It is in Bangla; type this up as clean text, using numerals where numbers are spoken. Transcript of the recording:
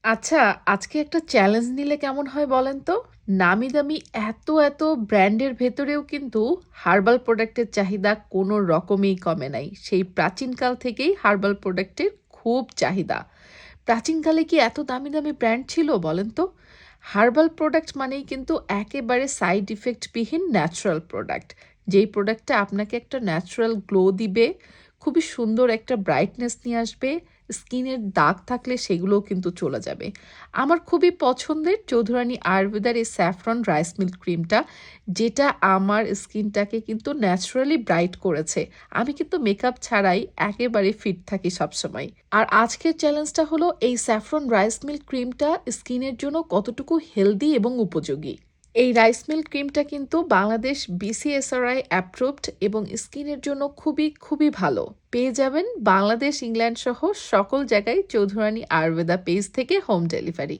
আচ্ছা, আজকে একটা চ্যালেঞ্জ নিলে কেমন হয় বলেন তো? নামি দামি এত ব্র্যান্ডের ভেতরেও কিন্তু হার্বাল প্রোডাক্টের চাহিদা কোনো রকমেই কমে নাই। সেই প্রাচীনকাল থেকেই হার্বাল প্রোডাক্টের খুব চাহিদা। প্রাচীনকালে কি এত দামি ব্র্যান্ড ছিল বলেন তো? হার্বাল প্রোডাক্ট মানেই কিন্তু একেবারে সাইড ইফেক্টবিহীন ন্যাচারাল প্রোডাক্ট। যেই প্রোডাক্টটা আপনাকে একটা ন্যাচারাল গ্লো দিবে, খুবই সুন্দর একটা ব্রাইটনেস নিয়ে আসবে, স্কিনের দাগ থাকলে সেগুলোও কিন্তু চলে যাবে। আমার খুবই পছন্দের চৌধুরানী আয়ুর্বেদার এই স্যাফরন রাইস মিল্ক ক্রিমটা, যেটা আমার স্কিনটাকে কিন্তু ন্যাচারালি ব্রাইট করেছে। আমি কিন্তু মেকআপ ছাড়াই একেবারে ফিট থাকি সবসময়। আর আজকের চ্যালেঞ্জটা হলো এই স্যাফরন রাইস মিল্ক ক্রিমটা স্কিনের জন্য কতটুকু হেলদি এবং উপযোগী। এই রাইস মিল্ক ক্রিমটা কিন্তু বাংলাদেশ বিসিএসআরআই অ্যাপ্রুভড এবং স্কিনের জন্য খুবই ভালো। পেয়ে যাবেন বাংলাদেশ, ইংল্যান্ড সহ সকল জায়গায় চৌধুরানী আয়ুর্বেদা পেজ থেকে হোম ডেলিভারি।